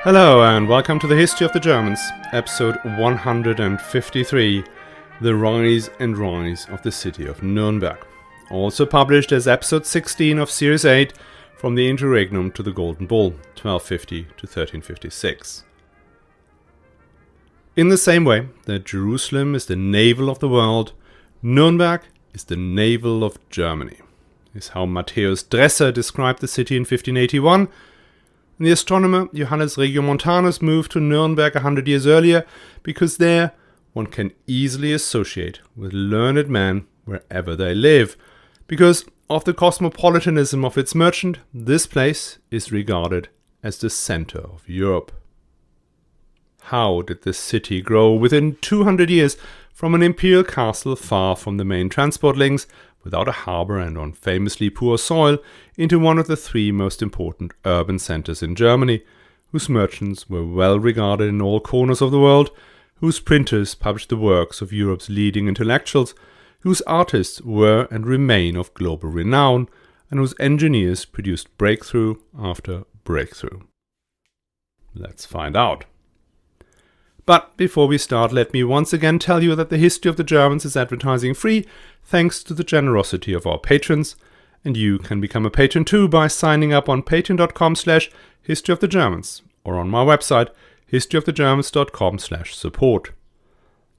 Hello and welcome to the History of the Germans, episode 153, The Rise and Rise of the City of Nürnberg. Also published as episode 16 of series 8 from the Interregnum to the Golden Bull, 1250 to 1356. In the same way that Jerusalem is the navel of the world, Nürnberg is the navel of Germany, is how Matthäus Dresser described the city in 1581. And the astronomer Johannes Regiomontanus moved to Nuremberg 100 years earlier because there one can easily associate with learned men wherever they live. Because of the cosmopolitanism of its merchant, this place is regarded as the center of Europe. How did this city grow within 200 years from an imperial castle far from the main transport links, without a harbour and on famously poor soil, into one of the three most important urban centres in Germany, whose merchants were well regarded in all corners of the world, whose printers published the works of Europe's leading intellectuals, whose artists were and remain of global renown, and whose engineers produced breakthrough after breakthrough? Let's find out. But before we start, let me once again tell you that the History of the Germans is advertising free thanks to the generosity of our patrons, and you can become a patron too by signing up on patreon.com/historyofthegermans or on my website historyofthegermans.com/support.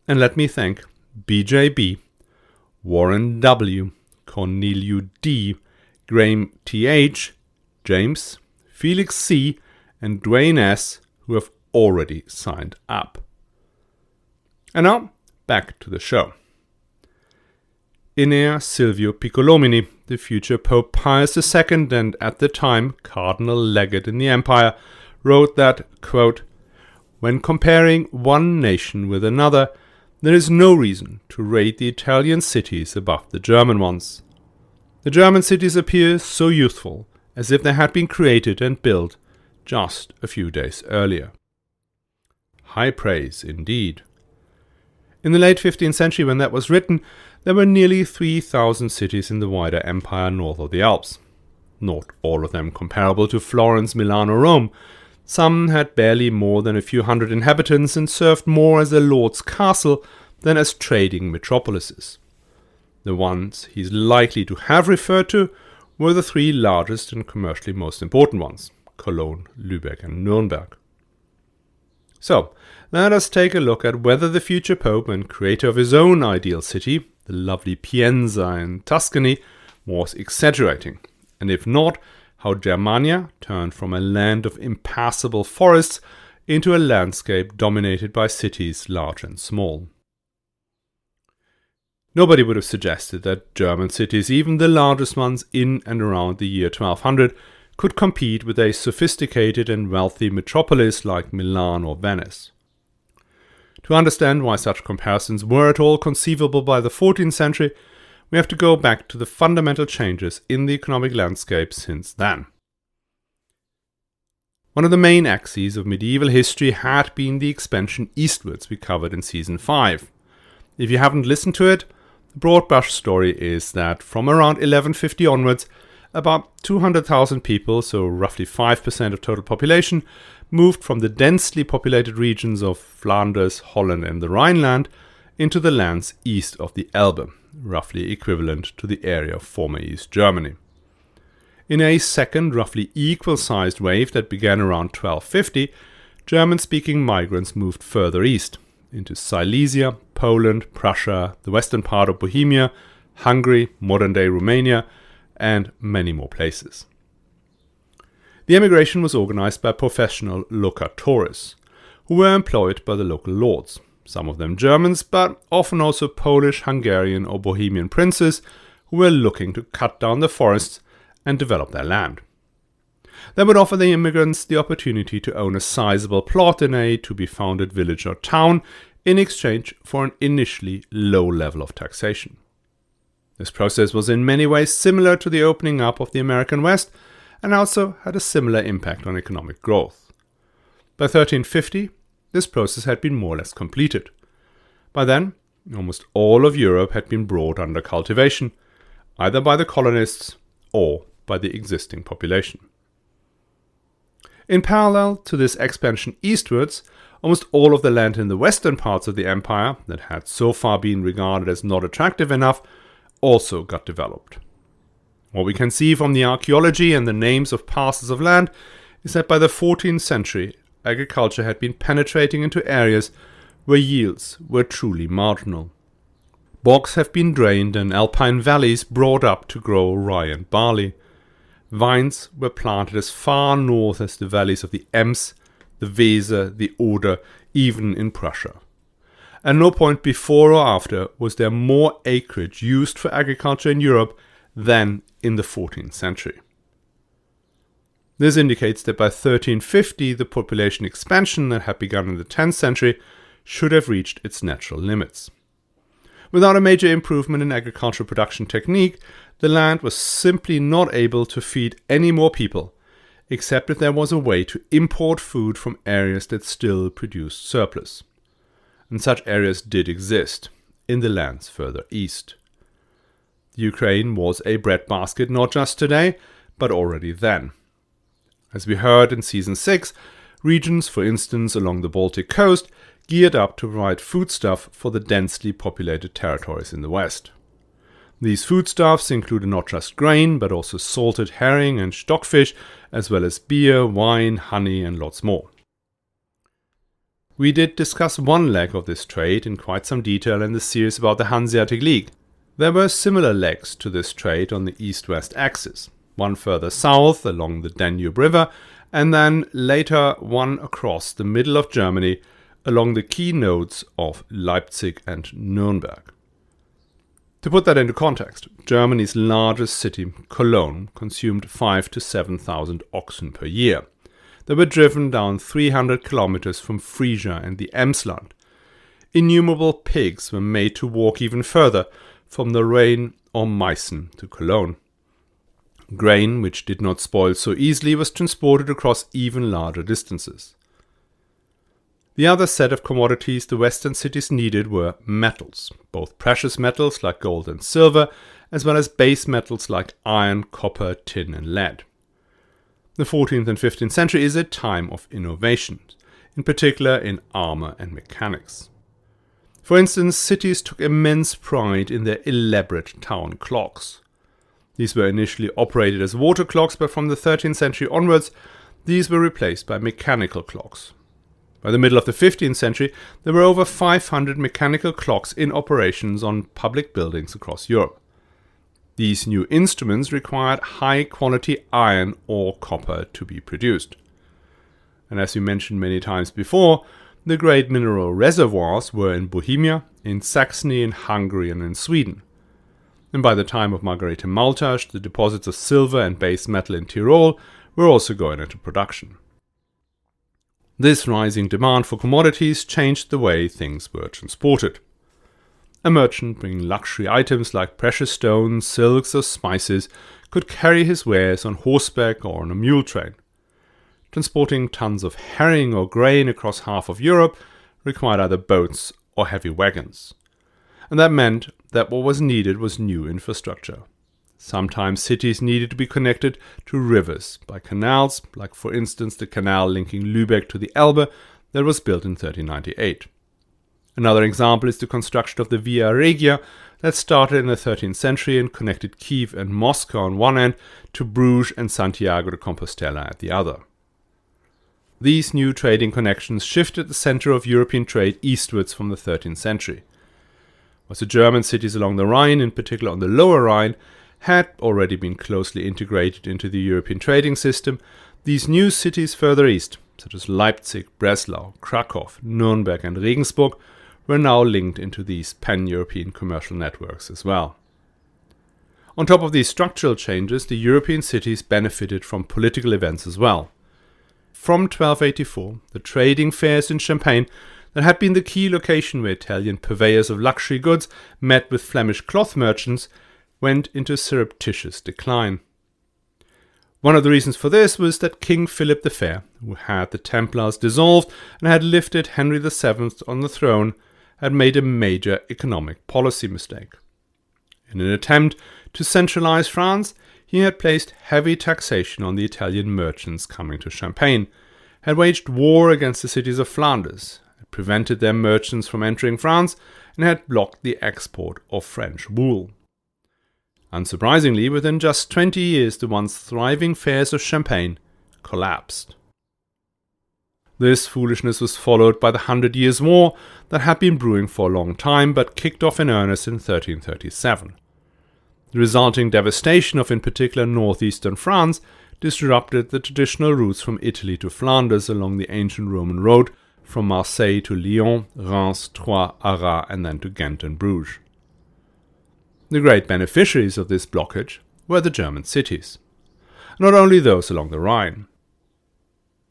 And let me thank BJB, Warren W, Corneliu D, Graham TH, James, Felix C, and Dwayne S, who have already signed up. And now, back to the show. Inea Silvio Piccolomini, the future Pope Pius II and at the time Cardinal Legate in the Empire, wrote that, quote, "When comparing one nation with another, there is no reason to rate the Italian cities above the German ones. The German cities appear so youthful, as if they had been created and built just a few days earlier." High praise indeed. In the late 15th century, when that was written, there were nearly 3,000 cities in the wider empire north of the Alps. Not all of them comparable to Florence, Milan or Rome. Some had barely more than a few hundred inhabitants and served more as a lord's castle than as trading metropolises. The ones he's likely to have referred to were the three largest and commercially most important ones, Cologne, Lübeck and Nürnberg. So, let us take a look at whether the future Pope and creator of his own ideal city, the lovely Pienza in Tuscany, was exaggerating, and if not, how Germania turned from a land of impassable forests into a landscape dominated by cities large and small. Nobody would have suggested that German cities, even the largest ones in and around the year 1200, could compete with a sophisticated and wealthy metropolis like Milan or Venice. To understand why such comparisons were at all conceivable by the 14th century, we have to go back to the fundamental changes in the economic landscape since then. One of the main axes of medieval history had been the expansion eastwards we covered in season 5. If you haven't listened to it, the broad brush story is that from around 1150 onwards, about 200,000 people, so roughly 5% of total population, moved from the densely populated regions of Flanders, Holland and the Rhineland into the lands east of the Elbe, roughly equivalent to the area of former East Germany. In a second, roughly equal-sized wave that began around 1250, German-speaking migrants moved further east, into Silesia, Poland, Prussia, the western part of Bohemia, Hungary, modern-day Romania, and many more places. The emigration was organized by professional locatores, who were employed by the local lords, some of them Germans, but often also Polish, Hungarian or Bohemian princes who were looking to cut down the forests and develop their land. They would offer the immigrants the opportunity to own a sizable plot in a to-be-founded village or town in exchange for an initially low level of taxation. This process was in many ways similar to the opening up of the American West and also had a similar impact on economic growth. By 1350, this process had been more or less completed. By then, almost all of Europe had been brought under cultivation, either by the colonists or by the existing population. In parallel to this expansion eastwards, almost all of the land in the western parts of the empire, that had so far been regarded as not attractive enough, also got developed. What we can see from the archaeology and the names of parcels of land is that by the 14th century, agriculture had been penetrating into areas where yields were truly marginal. Bogs have been drained and alpine valleys brought up to grow rye and barley. Vines were planted as far north as the valleys of the Ems, the Weser, the Oder, even in Prussia. At no point before or after was there more acreage used for agriculture in Europe than in the 14th century. This indicates that by 1350 the population expansion that had begun in the 10th century should have reached its natural limits. Without a major improvement in agricultural production technique, the land was simply not able to feed any more people, except if there was a way to import food from areas that still produced surplus. And such areas did exist in the lands further east. Ukraine was a breadbasket not just today, but already then. As we heard in Season 6, regions, for instance along the Baltic coast, geared up to provide foodstuff for the densely populated territories in the west. These foodstuffs included not just grain, but also salted herring and stockfish, as well as beer, wine, honey, and lots more. We did discuss one leg of this trade in quite some detail in the series about the Hanseatic League. There were similar legs to this trade on the east-west axis, one further south along the Danube River, and then later one across the middle of Germany along the key nodes of Leipzig and Nürnberg. To put that into context, Germany's largest city, Cologne, consumed 5,000 to 7,000 oxen per year. They were driven down 300 kilometers from Frisia and the Emsland. Innumerable pigs were made to walk even further, from the Rhine or Meissen to Cologne. Grain, which did not spoil so easily, was transported across even larger distances. The other set of commodities the western cities needed were metals, both precious metals like gold and silver, as well as base metals like iron, copper, tin and lead. The 14th and 15th century is a time of innovation, in particular in armor and mechanics. For instance, cities took immense pride in their elaborate town clocks. These were initially operated as water clocks, but from the 13th century onwards, these were replaced by mechanical clocks. By the middle of the 15th century, there were over 500 mechanical clocks in operations on public buildings across Europe. These new instruments required high-quality iron or copper to be produced. And as we mentioned many times before, the great mineral reservoirs were in Bohemia, in Saxony, in Hungary and in Sweden. And by the time of Margarete Maltasch, the deposits of silver and base metal in Tyrol were also going into production. This rising demand for commodities changed the way things were transported. A merchant bringing luxury items like precious stones, silks or spices could carry his wares on horseback or on a mule train. Transporting tons of herring or grain across half of Europe required either boats or heavy wagons. And that meant that what was needed was new infrastructure. Sometimes cities needed to be connected to rivers by canals, like for instance the canal linking Lübeck to the Elbe that was built in 1398. Another example is the construction of the Via Regia that started in the 13th century and connected Kiev and Moscow on one end to Bruges and Santiago de Compostela at the other. These new trading connections shifted the center of European trade eastwards from the 13th century. Whilst the German cities along the Rhine, in particular on the Lower Rhine, had already been closely integrated into the European trading system, these new cities further east, such as Leipzig, Breslau, Krakow, Nürnberg and Regensburg, were now linked into these pan-European commercial networks as well. On top of these structural changes, the European cities benefited from political events as well. From 1284, the trading fairs in Champagne that had been the key location where Italian purveyors of luxury goods met with Flemish cloth merchants went into surreptitious decline. One of the reasons for this was that King Philip the Fair, who had the Templars dissolved and had lifted Henry VII on the throne, had made a major economic policy mistake. In an attempt to centralize France, he had placed heavy taxation on the Italian merchants coming to Champagne, had waged war against the cities of Flanders, had prevented their merchants from entering France, and had blocked the export of French wool. Unsurprisingly, within just 20 years, the once thriving fairs of Champagne collapsed. This foolishness was followed by the 100 Years' War that had been brewing for a long time but kicked off in earnest in 1337. The resulting devastation of, in particular, northeastern France disrupted the traditional routes from Italy to Flanders along the ancient Roman road from Marseille to Lyon, Reims, Troyes, Arras, and then to Ghent and Bruges. The great beneficiaries of this blockage were the German cities, not only those along the Rhine.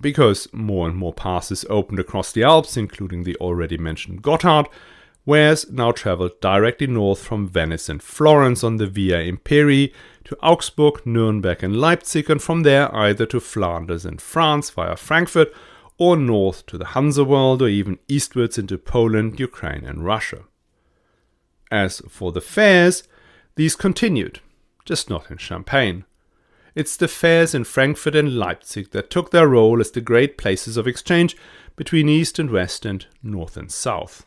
Because more and more passes opened across the Alps, including the already mentioned Gotthard, wares now travelled directly north from Venice and Florence on the Via Imperii to Augsburg, Nürnberg and Leipzig, and from there either to Flanders and France via Frankfurt, or north to the Hansa world, or even eastwards into Poland, Ukraine and Russia. As for the fairs, these continued, just not in Champagne. It's the fairs in Frankfurt and Leipzig that took their role as the great places of exchange between East and West and North and South.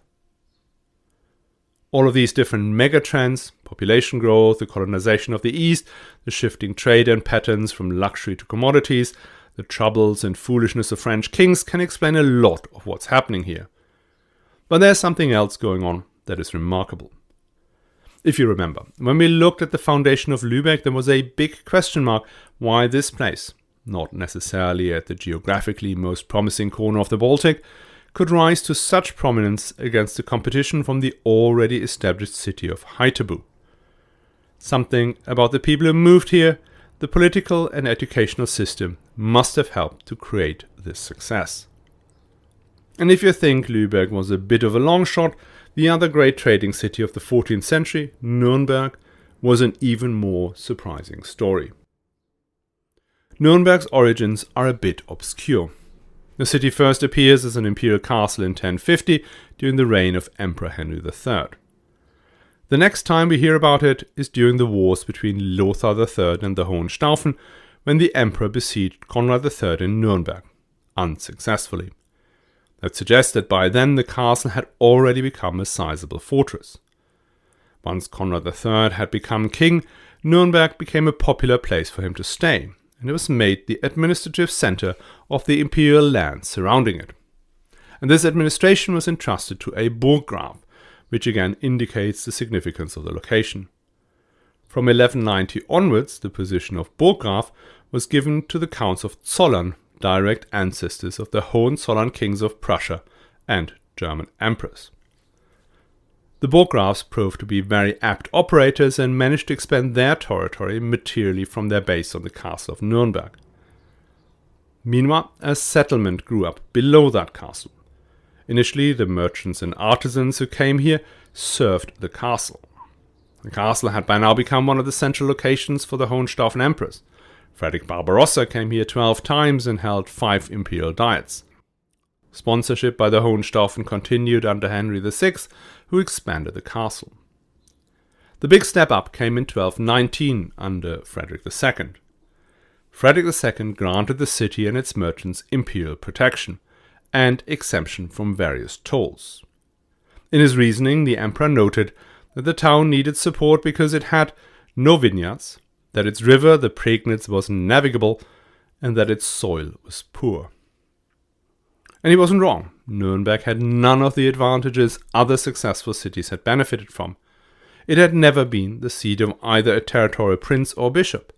All of these different megatrends, population growth, the colonization of the East, the shifting trade and patterns from luxury to commodities, the troubles and foolishness of French kings can explain a lot of what's happening here. But there's something else going on that is remarkable. If you remember, when we looked at the foundation of Lübeck, there was a big question mark why this place, not necessarily at the geographically most promising corner of the Baltic, could rise to such prominence against the competition from the already established city of Haithabu. Something about the people who moved here, the political and educational system, must have helped to create this success. And if you think Lübeck was a bit of a long shot, the other great trading city of the 14th century, Nürnberg, was an even more surprising story. Nürnberg's origins are a bit obscure. The city first appears as an imperial castle in 1050 during the reign of Emperor Henry III. The next time we hear about it is during the wars between Lothar III and the Hohenstaufen, when the emperor besieged Conrad III in Nürnberg, unsuccessfully. That suggests that by then the castle had already become a sizable fortress. Once Conrad III had become king, Nürnberg became a popular place for him to stay, and it was made the administrative center of the imperial lands surrounding it. And this administration was entrusted to a Burggraf, which again indicates the significance of the location. From 1190 onwards, the position of Burggraf was given to the Counts of Zollern, direct ancestors of the Hohenzollern kings of Prussia and German emperors. The Burggrafs proved to be very apt operators and managed to expand their territory materially from their base on the castle of Nürnberg. Meanwhile, a settlement grew up below that castle. Initially, the merchants and artisans who came here served the castle. The castle had by now become one of the central locations for the Hohenstaufen emperors. Frederick Barbarossa came here 12 times and held 5 imperial diets. Sponsorship by the Hohenstaufen continued under Henry VI, who expanded the castle. The big step up came in 1219 under Frederick II. Frederick II granted the city and its merchants imperial protection and exemption from various tolls. In his reasoning, the emperor noted that the town needed support because it had no vineyards, that its river, the Prignitz, was navigable, and that its soil was poor. And he wasn't wrong. Nürnberg had none of the advantages other successful cities had benefited from. It had never been the seat of either a territorial prince or bishop.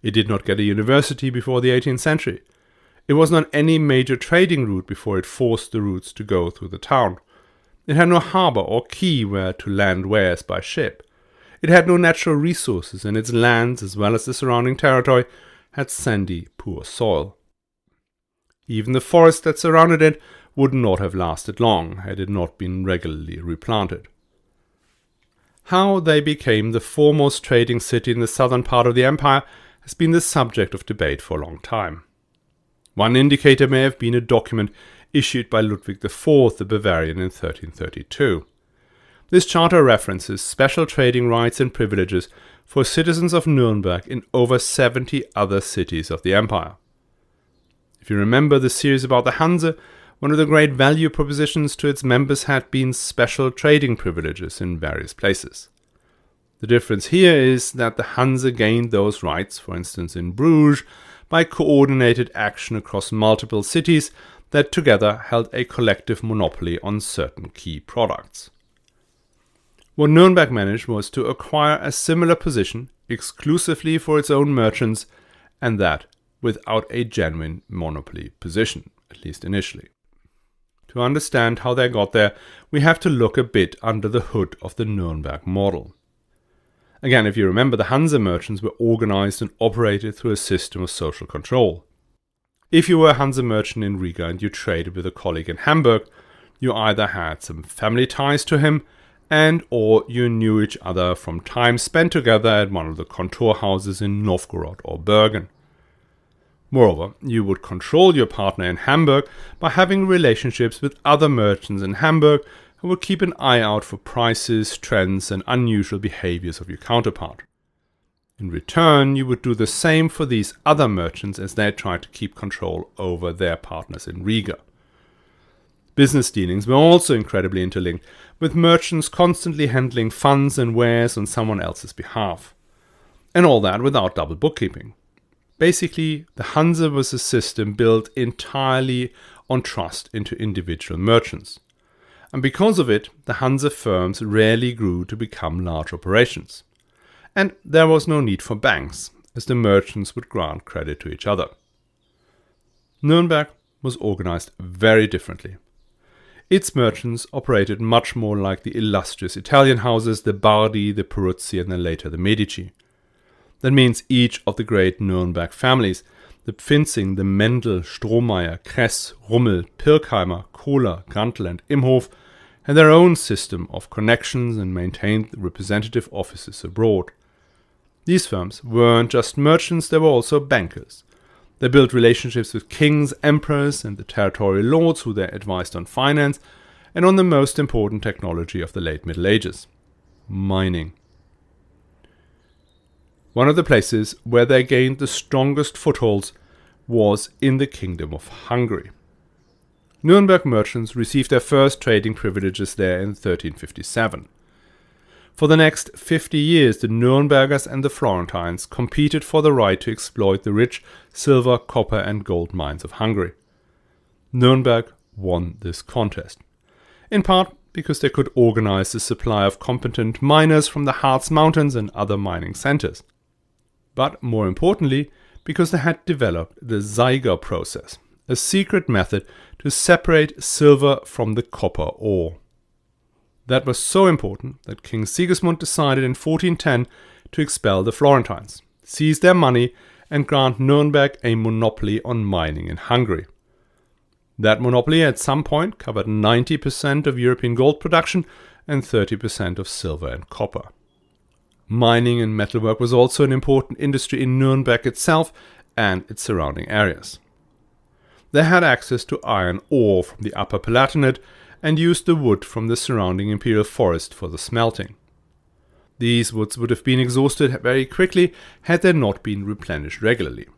It did not get a university before the 18th century. It was not any major trading route before it forced the routes to go through the town. It had no harbour or quay where to land wares by ship. It had no natural resources, and its lands, as well as the surrounding territory, had sandy, poor soil. Even the forest that surrounded it would not have lasted long had it not been regularly replanted. How they became the foremost trading city in the southern part of the empire has been the subject of debate for a long time. One indicator may have been a document issued by Ludwig IV the Bavarian in 1332. This charter references special trading rights and privileges for citizens of Nürnberg in over 70 other cities of the empire. If you remember the series about the Hanse, one of the great value propositions to its members had been special trading privileges in various places. The difference here is that the Hanse gained those rights, for instance in Bruges, by coordinated action across multiple cities that together held a collective monopoly on certain key products. What Nürnberg managed was to acquire a similar position exclusively for its own merchants, and that without a genuine monopoly position, at least initially. To understand how they got there, we have to look a bit under the hood of the Nürnberg model. Again, if you remember, the Hanse merchants were organized and operated through a system of social control. If you were a Hanse merchant in Riga and you traded with a colleague in Hamburg, you either had some family ties to him and or you knew each other from time spent together at one of the contour houses in Novgorod or Bergen. Moreover, you would control your partner in Hamburg by having relationships with other merchants in Hamburg who would keep an eye out for prices, trends, and unusual behaviors of your counterpart. In return, you would do the same for these other merchants as they tried to keep control over their partners in Riga. Business dealings were also incredibly interlinked, with merchants constantly handling funds and wares on someone else's behalf. And all that without double bookkeeping. Basically, the Hanse was a system built entirely on trust into individual merchants. And because of it, the Hanse firms rarely grew to become large operations. And there was no need for banks, as the merchants would grant credit to each other. Nürnberg was organized very differently. Its merchants operated much more like the illustrious Italian houses, the Bardi, the Peruzzi, and then later the Medici. That means each of the great Nürnberg families, the Pfinzing, the Mendel, Strohmeyer, Kress, Rummel, Pirkheimer, Kohler, Grantel, and Imhof, had their own system of connections and maintained representative offices abroad. These firms weren't just merchants, they were also bankers. They built relationships with kings, emperors, and the territorial lords who they advised on finance and on the most important technology of the late Middle Ages: mining. One of the places where they gained the strongest footholds was in the Kingdom of Hungary. Nürnberg merchants received their first trading privileges there in 1357. For the next 50 years, the Nürnbergers and the Florentines competed for the right to exploit the rich silver, copper, and gold mines of Hungary. Nürnberg won this contest, in part because they could organize the supply of competent miners from the Harz Mountains and other mining centers. But more importantly, because they had developed the Zeiger process, a secret method to separate silver from the copper ore. That was so important that King Sigismund decided in 1410 to expel the Florentines, seize their money, and grant Nürnberg a monopoly on mining in Hungary. That monopoly at some point covered 90% of European gold production and 30% of silver and copper. Mining and metalwork was also an important industry in Nürnberg itself and its surrounding areas. They had access to iron ore from the Upper Palatinate and used the wood from the surrounding imperial forest for the smelting. These woods would have been exhausted very quickly had they not been replenished regularly.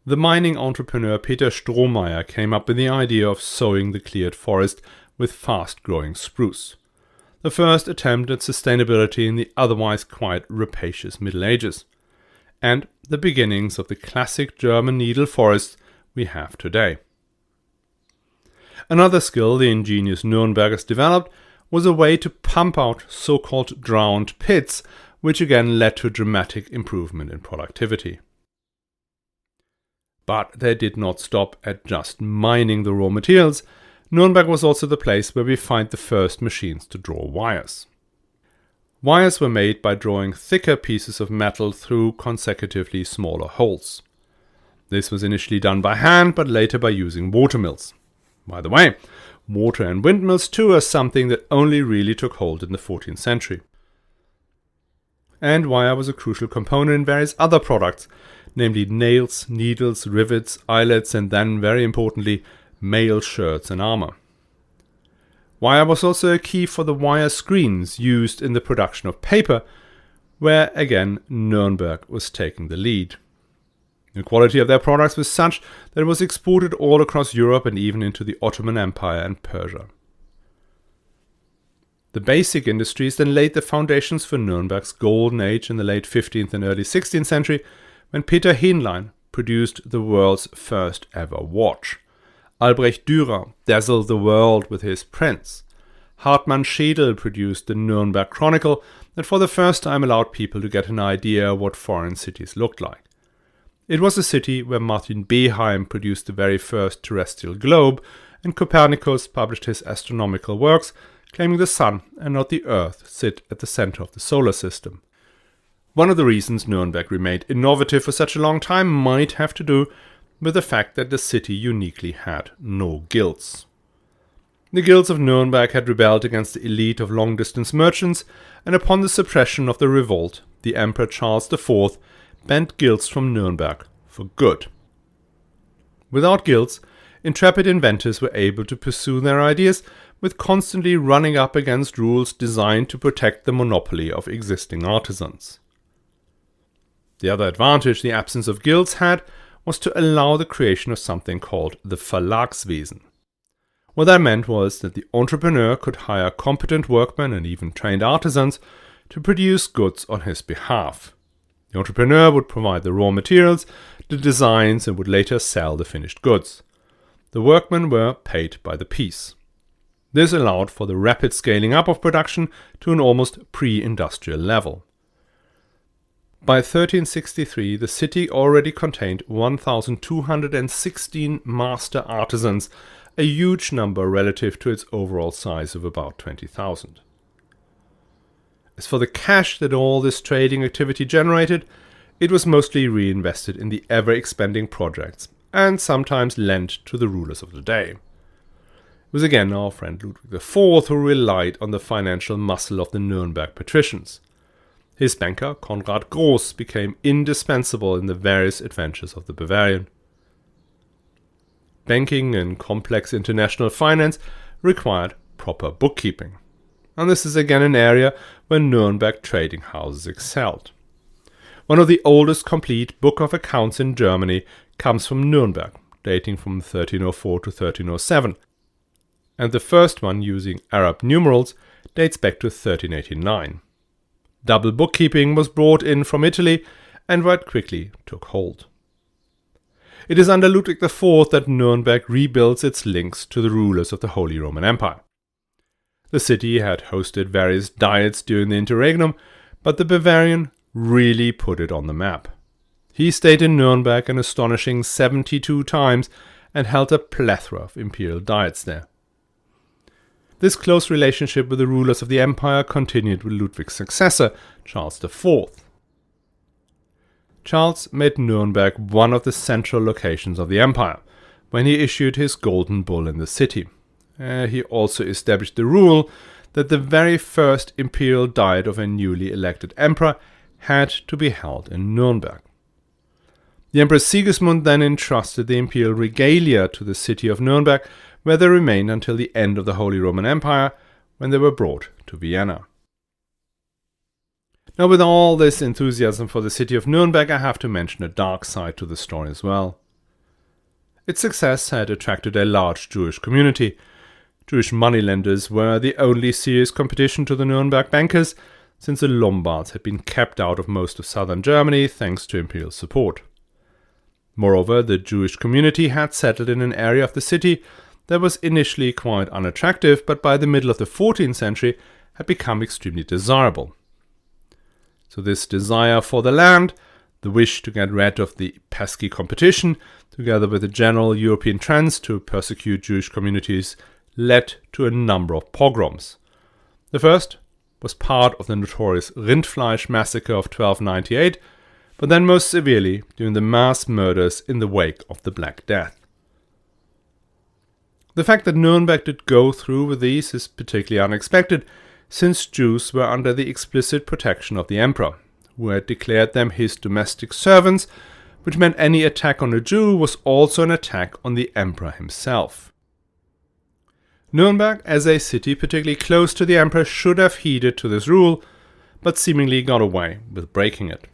The mining entrepreneur Peter Strohmeyer came up with the idea of sowing the cleared forest with fast-growing spruce, the first attempt at sustainability in the otherwise quite rapacious Middle Ages, and the beginnings of the classic German needle forest we have today. Another skill the ingenious Nürnbergers developed was a way to pump out so-called drowned pits, which again led to a dramatic improvement in productivity. But they did not stop at just mining the raw materials. Nürnberg was also the place where we find the first machines to draw wires. Wires were made by drawing thicker pieces of metal through consecutively smaller holes. This was initially done by hand, but later by using watermills. By the way, water and windmills too are something that only really took hold in the 14th century. And wire was a crucial component in various other products, namely nails, needles, rivets, eyelets, and then, very importantly, mail shirts and armor. Wire was also a key for the wire screens used in the production of paper, where again Nürnberg was taking the lead. The quality of their products was such that it was exported all across Europe and even into the Ottoman Empire and Persia. The basic industries then laid the foundations for Nürnberg's golden age in the late 15th and early 16th century, when Peter Henlein produced the world's first ever watch. Albrecht Dürer dazzled the world with his prints. Hartmann Schedel produced the Nürnberg Chronicle that for the first time allowed people to get an idea what foreign cities looked like. It was a city where Martin Beheim produced the very first terrestrial globe, and Copernicus published his astronomical works, claiming the sun and not the earth sit at the center of the solar system. One of the reasons Nürnberg remained innovative for such a long time might have to do with the fact that the city uniquely had no guilds. The guilds of Nürnberg had rebelled against the elite of long-distance merchants, and upon the suppression of the revolt, the Emperor Charles IV banned guilds from Nürnberg for good. Without guilds, intrepid inventors were able to pursue their ideas with constantly running up against rules designed to protect the monopoly of existing artisans. The other advantage the absence of guilds had was to allow the creation of something called the Verlagswesen. What that meant was that the entrepreneur could hire competent workmen and even trained artisans to produce goods on his behalf. The entrepreneur would provide the raw materials, the designs, and would later sell the finished goods. The workmen were paid by the piece. This allowed for the rapid scaling up of production to an almost pre-industrial level. By 1363, the city already contained 1,216 master artisans, a huge number relative to its overall size of about 20,000. As for the cash that all this trading activity generated, it was mostly reinvested in the ever-expanding projects and sometimes lent to the rulers of the day. It was again our friend Ludwig IV who relied on the financial muscle of the Nürnberg patricians. His banker, Konrad Groß, became indispensable in the various adventures of the Bavarian. Banking and complex international finance required proper bookkeeping. And this is again an area where Nürnberg trading houses excelled. One of the oldest complete book of accounts in Germany comes from Nürnberg, dating from 1304 to 1307, and the first one using Arab numerals dates back to 1389. Double bookkeeping was brought in from Italy and right quickly took hold. It is under Ludwig IV that Nürnberg rebuilds its links to the rulers of the Holy Roman Empire. The city had hosted various diets during the interregnum, but the Bavarian really put it on the map. He stayed in Nürnberg an astonishing 72 times and held a plethora of imperial diets there. This close relationship with the rulers of the empire continued with Ludwig's successor, Charles IV. Charles made Nürnberg one of the central locations of the empire when he issued his golden bull in the city. He also established the rule that the very first imperial diet of a newly elected emperor had to be held in Nürnberg. The Emperor Sigismund then entrusted the imperial regalia to the city of Nürnberg, where they remained until the end of the Holy Roman Empire, when they were brought to Vienna. Now, with all this enthusiasm for the city of Nürnberg, I have to mention a dark side to the story as well. Its success had attracted a large Jewish community. Jewish moneylenders were the only serious competition to the Nürnberg bankers, since the Lombards had been kept out of most of southern Germany thanks to imperial support. Moreover, the Jewish community had settled in an area of the city that was initially quite unattractive, but by the middle of the 14th century had become extremely desirable. So this desire for the land, the wish to get rid of the pesky competition, together with the general European trends to persecute Jewish communities, led to a number of pogroms. The first was part of the notorious Rindfleisch massacre of 1298, but then most severely during the mass murders in the wake of the Black Death. The fact that Nürnberg did go through with these is particularly unexpected, since Jews were under the explicit protection of the emperor, who had declared them his domestic servants, which meant any attack on a Jew was also an attack on the emperor himself. Nürnberg, as a city particularly close to the emperor, should have heeded to this rule, but seemingly got away with breaking it.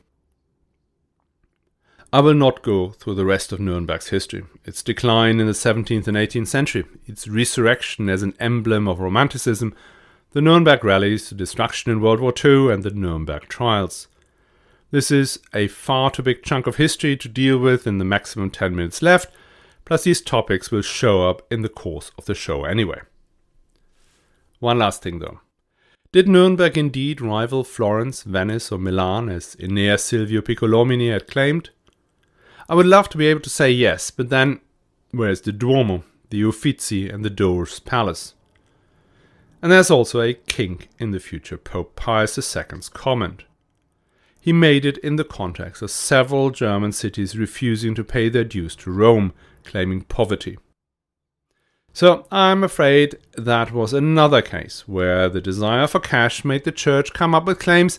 I will not go through the rest of Nürnberg's history, its decline in the 17th and 18th century, its resurrection as an emblem of Romanticism, the Nürnberg rallies, the destruction in World War II, and the Nürnberg trials. This is a far too big chunk of history to deal with in the maximum 10 minutes left, plus these topics will show up in the course of the show anyway. One last thing though. Did Nürnberg indeed rival Florence, Venice or Milan, as Aeneas Silvio Piccolomini had claimed? I would love to be able to say yes, but then where's the Duomo, the Uffizi and the Doge's Palace? And there's also a kink in the future Pope Pius II's comment. He made it in the context of several German cities refusing to pay their dues to Rome, claiming poverty. So I'm afraid that was another case where the desire for cash made the church come up with claims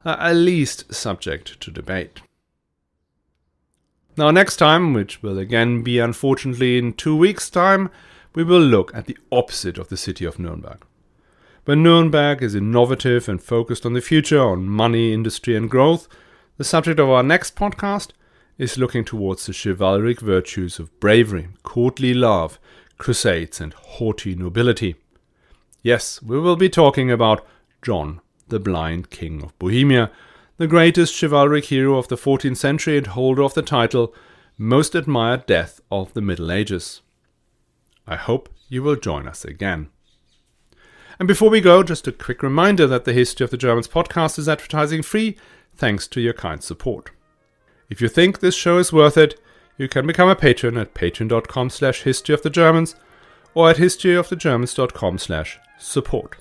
at least subject to debate. Now next time, which will again be unfortunately in 2 weeks' time, we will look at the opposite of the city of Nürnberg. When Nürnberg is innovative and focused on the future, on money, industry and growth, the subject of our next podcast is looking towards the chivalric virtues of bravery, courtly love, crusades and haughty nobility. Yes, we will be talking about John, the blind king of Bohemia, the greatest chivalric hero of the 14th century and holder of the title Most Admired Death of the Middle Ages. I hope you will join us again. And before we go, just a quick reminder that the History of the Germans podcast is advertising free thanks to your kind support. If you think this show is worth it, you can become a patron at patreon.com/historyofthegermans or at historyofthegermans.com/support.